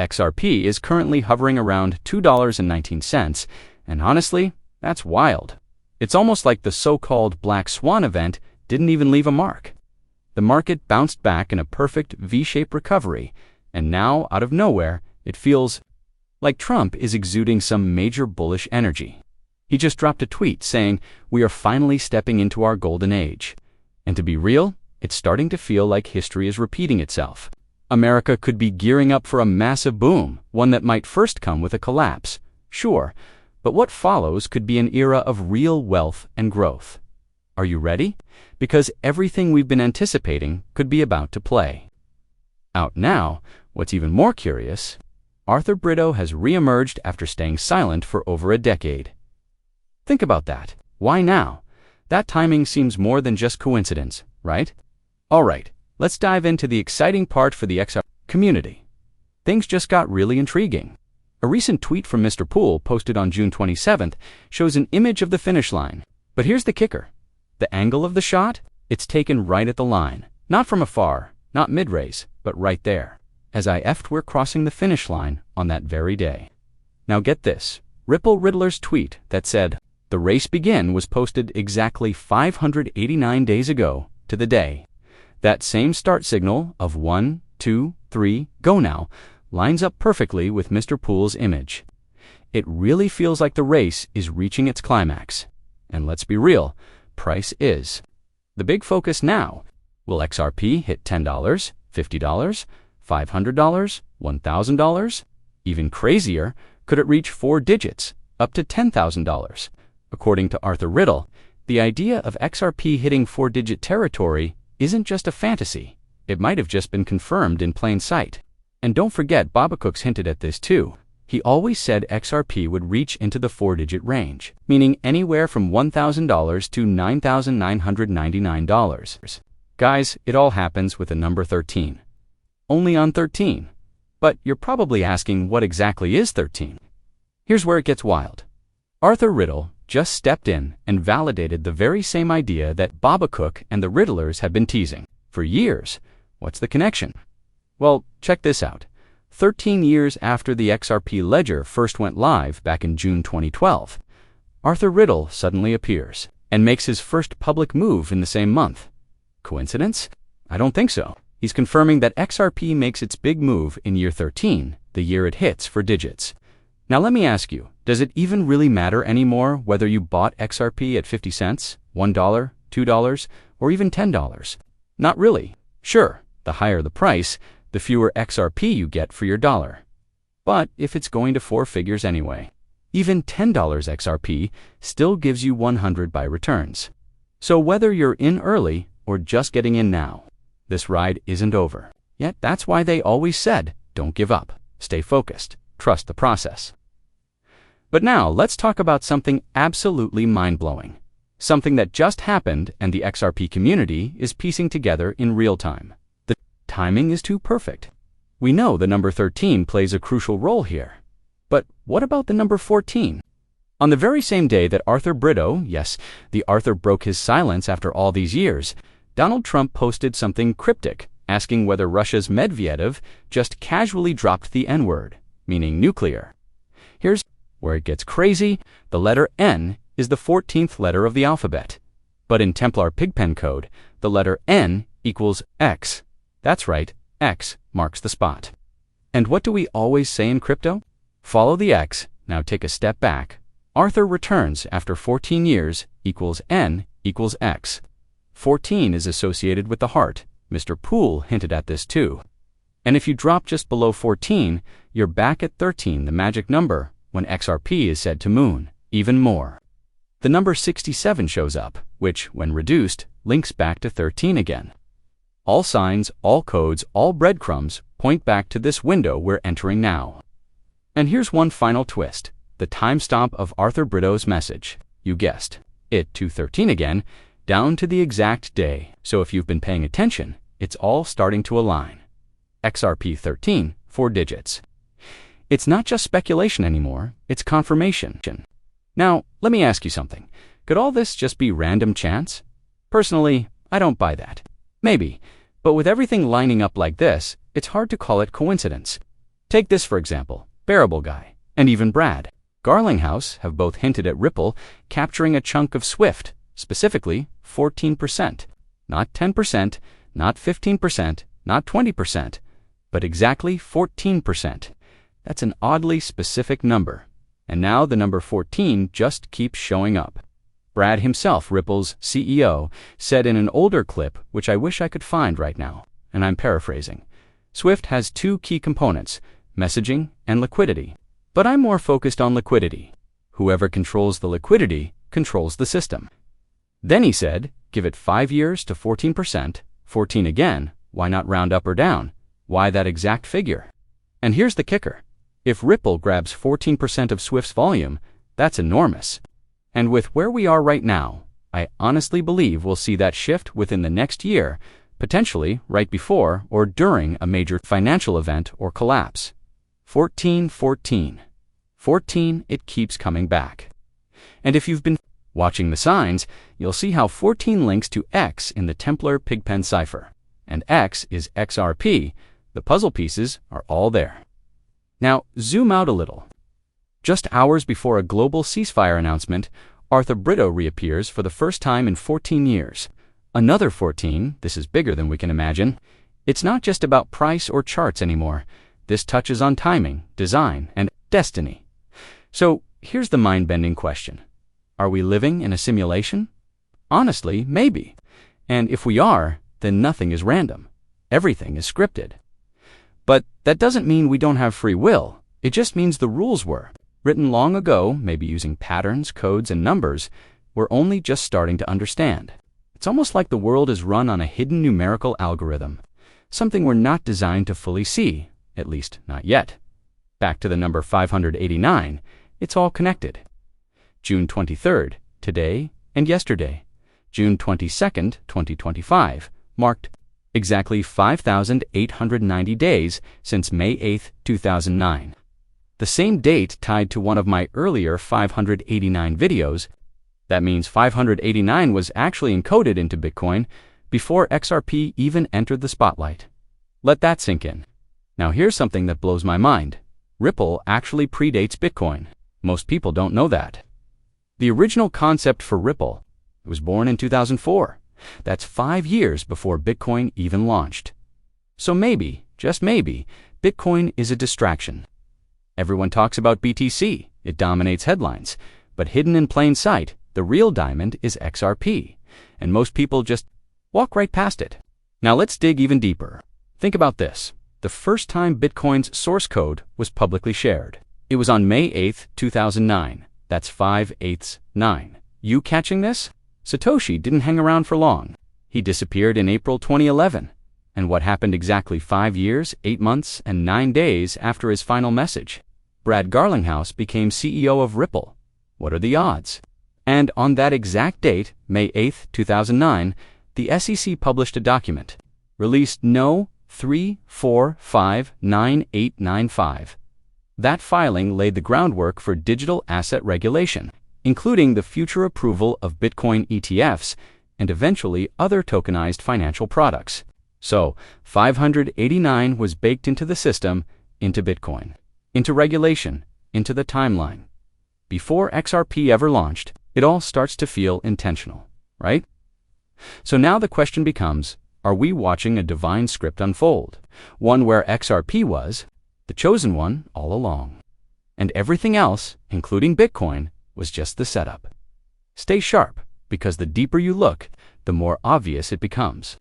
XRP is currently hovering around $2.19, and honestly, that's wild. It's almost like the so-called black swan event didn't even leave a mark. The market bounced back in a perfect V-shaped recovery, and now, out of nowhere, it feels like Trump is exuding some major bullish energy. He just dropped a tweet saying, "We are finally stepping into our golden age." And to be real, it's starting to feel like history is repeating itself. America could be gearing up for a massive boom, one that might first come with a collapse, sure, but what follows could be an era of real wealth and growth. Are you ready? Because everything we've been anticipating could be about to play. Out now, what's even more curious, Arthur Brito has re-emerged after staying silent for over a decade. Think about that. Why now? That timing seems more than just coincidence, right? All right, let's dive into the exciting part for the XRP community. Things just got really intriguing. A recent tweet from Mr. Poole posted on June 27th shows an image of the finish line. But here's the kicker. The angle of the shot? It's taken right at the line. Not from afar, not mid-race, but right there. As we're crossing the finish line on that very day. Now get this. Ripple Riddler's tweet that said, "The race begin" was posted exactly 589 days ago to the day. That same start signal of 1, 2, 3, go now lines up perfectly with Mr. Poole's image. It really feels like the race is reaching its climax. And let's be real, price is. The big focus now, will XRP hit $10, $50, $500, $1,000? Even crazier, could it reach 4 digits, up to $10,000? According to Arthur Riddle, the idea of XRP hitting 4-digit territory isn't just a fantasy. It might have just been confirmed in plain sight. And don't forget, Bob Cooks hinted at this too. He always said XRP would reach into the 4-digit range, meaning anywhere from $1,000 to $9,999. Guys, it all happens with the number 13. Only on 13. But you're probably asking, what exactly is 13? Here's where it gets wild. Arthur Riddle just stepped in and validated the very same idea that Bob Cook and the Riddlers have been teasing for years. What's the connection? Well, check this out. 13 years after the XRP ledger first went live back in June 2012, Arthur Riddle suddenly appears and makes his first public move in the same month. Coincidence? I don't think so. He's confirming that XRP makes its big move in year 13, the year it hits for digits. Now let me ask you, does it even really matter anymore whether you bought XRP at 50 cents, $1, $2, or even $10? Not really. Sure, the higher the price, the fewer XRP you get for your dollar. But if it's going to 4 figures anyway, even $10 XRP still gives you 100 by returns. So whether you're in early or just getting in now, this ride isn't over. Yet that's why they always said, don't give up, stay focused, trust the process. But now let's talk about something absolutely mind-blowing. Something that just happened and the XRP community is piecing together in real time. The timing is too perfect. We know the number 13 plays a crucial role here. But what about the number 14? On the very same day that Arthur Brito, yes, the Arthur broke his silence after all these years, Donald Trump posted something cryptic, asking whether Russia's Medvedev just casually dropped the N-word, meaning nuclear. Here's where it gets crazy. The letter N is the 14th letter of the alphabet. But in Templar Pigpen code, the letter N equals X. That's right, X marks the spot. And what do we always say in crypto? Follow the X, now take a step back. Arthur returns after 14 years equals N equals X. 14 is associated with the heart. Mr. Poole hinted at this too. And if you drop just below 14, you're back at 13, the magic number, when XRP is said to moon, even more. The number 67 shows up, which, when reduced, links back to 13 again. All signs, all codes, all breadcrumbs point back to this window we're entering now. And here's one final twist, the timestamp of Arthur Brito's message. You guessed it, 213 again, down to the exact day. So if you've been paying attention, it's all starting to align. XRP 13, 4 digits. It's not just speculation anymore, it's confirmation. Now, let me ask you something. Could all this just be random chance? Personally, I don't buy that. Maybe, but with everything lining up like this, it's hard to call it coincidence. Take this for example. Bearable Guy, and even Brad Garlinghouse have both hinted at Ripple capturing a chunk of Swift, specifically 14%. Not 10%, not 15%, not 20%, but exactly 14%. That's an oddly specific number. And now the number 14 just keeps showing up. Brad himself, Ripple's CEO, said in an older clip, which I wish I could find right now, and I'm paraphrasing, Swift has two key components, messaging and liquidity. But I'm more focused on liquidity. Whoever controls the liquidity controls the system. Then he said, give it 5 years to 14%, 14 again, why not round up or down? Why that exact figure? And here's the kicker. If Ripple grabs 14% of Swift's volume, that's enormous. And with where we are right now, I honestly believe we'll see that shift within the next year, potentially right before or during a major financial event or collapse. 14, 14. 14, it keeps coming back. And if you've been watching the signs, you'll see how 14 links to X in the Templar Pigpen cipher. And X is XRP. The puzzle pieces are all there. Now, zoom out a little. Just hours before a global ceasefire announcement, Arthur Brito reappears for the first time in 14 years. Another 14, this is bigger than we can imagine. It's not just about price or charts anymore. This touches on timing, design, and destiny. So, here's the mind-bending question. Are we living in a simulation? Honestly, maybe. And if we are, then nothing is random. Everything is scripted. But that doesn't mean we don't have free will. It just means the rules were written long ago, maybe using patterns, codes, and numbers, we're only just starting to understand. It's almost like the world is run on a hidden numerical algorithm, something we're not designed to fully see, at least not yet. Back to the number 589, it's all connected. June 23rd, today and yesterday. June 22nd, 2025, marked exactly 5,890 days since May 8th, 2009. The same date tied to one of my earlier 589 videos. That means 589 was actually encoded into Bitcoin before XRP even entered the spotlight. Let that sink in. Now here's something that blows my mind. Ripple actually predates Bitcoin. Most people don't know that. The original concept for Ripple was born in 2004. That's 5 years before Bitcoin even launched. So maybe, just maybe, Bitcoin is a distraction. Everyone talks about BTC. It dominates headlines. But hidden in plain sight, the real diamond is XRP. And most people just walk right past it. Now let's dig even deeper. Think about this. The first time Bitcoin's source code was publicly shared. It was on May 8th, 2009. That's 5/8/9. You catching this? Satoshi didn't hang around for long. He disappeared in April 2011. And what happened exactly 5 years, 8 months, and 9 days after his final message? Brad Garlinghouse became CEO of Ripple. What are the odds? And on that exact date, May 8th, 2009, the SEC published a document, released No. 3459895. That filing laid the groundwork for digital asset regulation, including the future approval of Bitcoin ETFs and eventually other tokenized financial products. So, 589 was baked into the system, into Bitcoin, into regulation, into the timeline. Before XRP ever launched, it all starts to feel intentional, right? So now the question becomes, are we watching a divine script unfold? One where XRP was the chosen one all along. And everything else, including Bitcoin, was just the setup. Stay sharp, because the deeper you look, the more obvious it becomes.